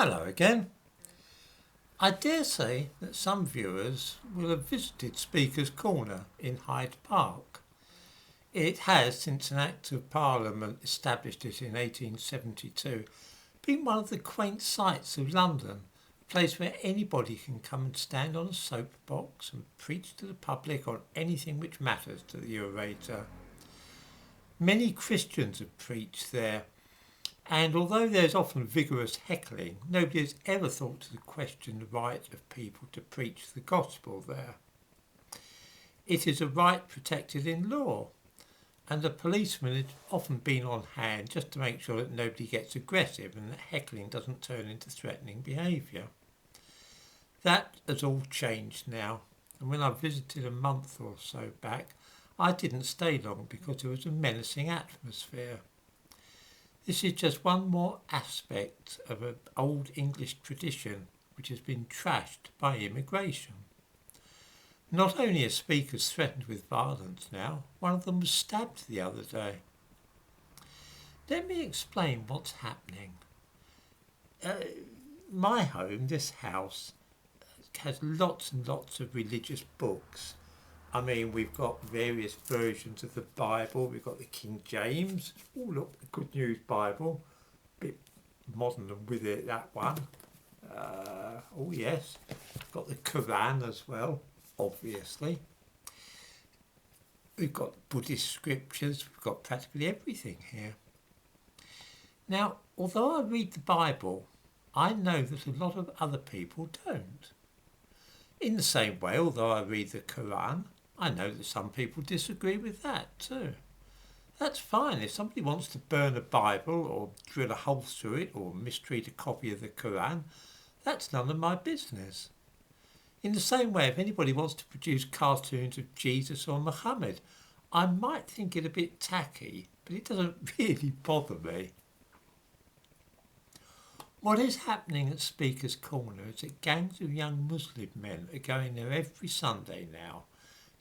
Hello again. I dare say that some viewers will have visited Speaker's Corner in Hyde Park. It has, since an Act of Parliament established it in 1872, been one of the quaint sights of London, a place where anybody can come and stand on a soapbox and preach to the public on anything which matters to the orator. Many Christians have preached there, and although there's often vigorous heckling, nobody has ever thought to question the right of people to preach the gospel there. It is a right protected in law, and the policeman has often been on hand just to make sure that nobody gets aggressive and that heckling doesn't turn into threatening behaviour. That has all changed now, and when I visited a month or so back, I didn't stay long because there was a menacing atmosphere. This is just one more aspect of an old English tradition which has been trashed by immigration. Not only are speakers threatened with violence now, one of them was stabbed the other day. Let me explain what's happening. My home, this house, has lots and lots of religious books. I mean, we've got various versions of the Bible. We've got the King James. Oh, look, the Good News Bible. Bit modern and with it, that one. Oh, yes. Got the Quran as well, obviously. We've got Buddhist scriptures. We've got practically everything here. Now, although I read the Bible, I know that a lot of other people don't. In the same way, although I read the Quran, I know that some people disagree with that too. That's fine. If somebody wants to burn a Bible or drill a hole through it or mistreat a copy of the Quran, that's none of my business. In the same way, if anybody wants to produce cartoons of Jesus or Muhammad, I might think it a bit tacky, but it doesn't really bother me. What is happening at Speaker's Corner is that gangs of young Muslim men are going there every Sunday now,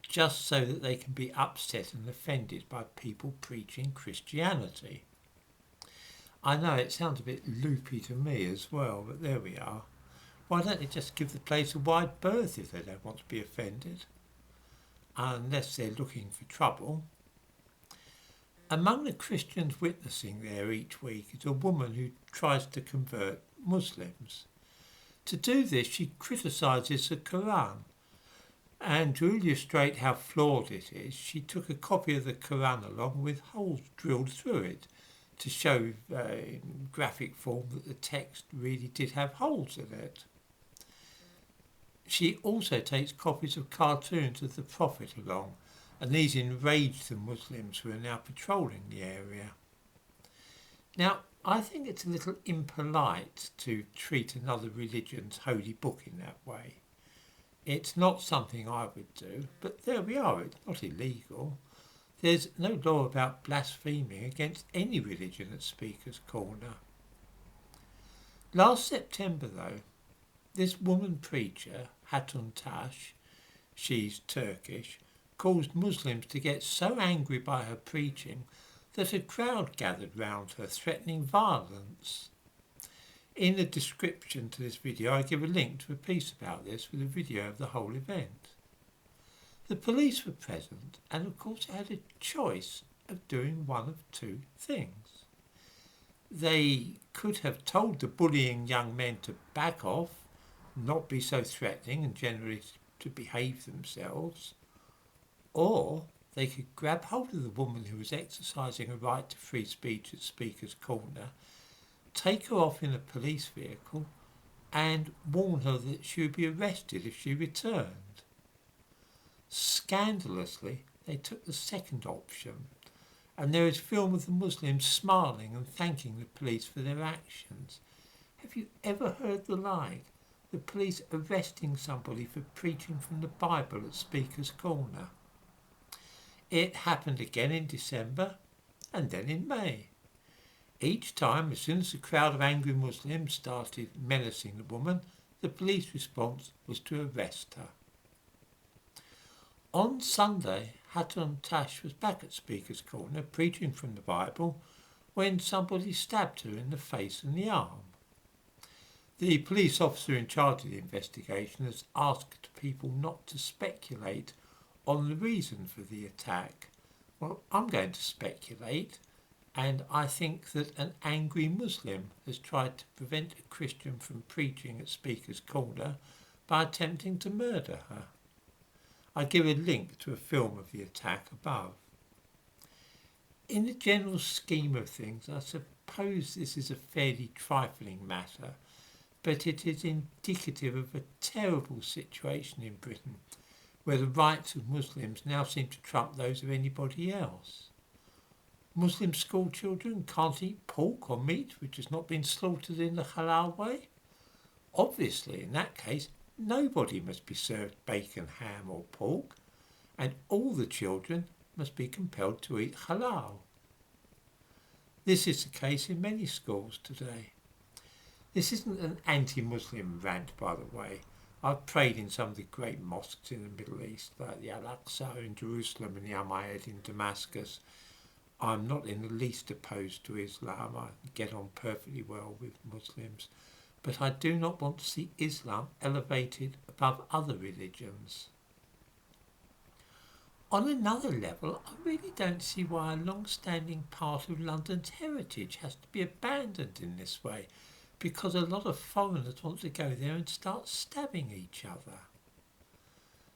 just so that they can be upset and offended by people preaching Christianity. I know it sounds a bit loopy to me as well, but there we are. Why don't they just give the place a wide berth if they don't want to be offended? Unless they're looking for trouble. Among the Christians witnessing there each week is a woman who tries to convert Muslims. To do this, she criticises the Quran, and to illustrate how flawed it is, she took a copy of the Quran along with holes drilled through it to show in graphic form that the text really did have holes in it. She also takes copies of cartoons of the Prophet along, and these enrage the Muslims who are now patrolling the area. Now, I think it's a little impolite to treat another religion's holy book in that way. It's not something I would do, but there we are, it's not illegal. There's no law about blaspheming against any religion at Speaker's Corner. Last September, though, this woman preacher, Hatun Tash, she's Turkish, caused Muslims to get so angry by her preaching that a crowd gathered round her threatening violence. In the description to this video I give a link to a piece about this with a video of the whole event. The police were present and of course had a choice of doing one of two things. They could have told the bullying young men to back off, not be so threatening and generally to behave themselves, or they could grab hold of the woman who was exercising a right to free speech at Speaker's Corner, take her off in a police vehicle and warn her that she would be arrested if she returned. Scandalously, they took the second option, and there is film of the Muslims smiling and thanking the police for their actions. Have you ever heard the like? The police arresting somebody for preaching from the Bible at Speaker's Corner. It happened again in December and then in May. Each time, as soon as the crowd of angry Muslims started menacing the woman, the police response was to arrest her. On Sunday, Hatun Tash was back at Speaker's Corner preaching from the Bible when somebody stabbed her in the face and the arm. The police officer in charge of the investigation has asked people not to speculate on the reason for the attack. Well, I'm going to speculate, and I think that an angry Muslim has tried to prevent a Christian from preaching at Speaker's Corner by attempting to murder her. I give a link to a film of the attack above. In the general scheme of things, I suppose this is a fairly trifling matter, but it is indicative of a terrible situation in Britain, where the rights of Muslims now seem to trump those of anybody else. Muslim school children can't eat pork or meat which has not been slaughtered in the halal way. Obviously, in that case, nobody must be served bacon, ham or pork, and all the children must be compelled to eat halal. This is the case in many schools today. This isn't an anti-Muslim rant, by the way. I've prayed in some of the great mosques in the Middle East, like the Al-Aqsa in Jerusalem and the Umayyad in Damascus. I'm not in the least opposed to Islam. I get on perfectly well with Muslims. But I do not want to see Islam elevated above other religions. On another level, I really don't see why a long-standing part of London's heritage has to be abandoned in this way, because a lot of foreigners want to go there and start stabbing each other.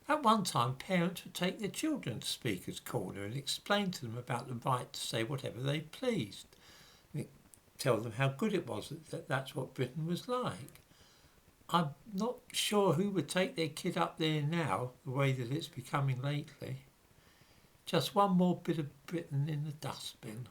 At one time, parents would take their children to Speaker's Corner and explain to them about the right to say whatever they pleased. And tell them how good it was that that's what Britain was like. I'm not sure who would take their kid up there now, the way that it's becoming lately. Just one more bit of Britain in the dustbin.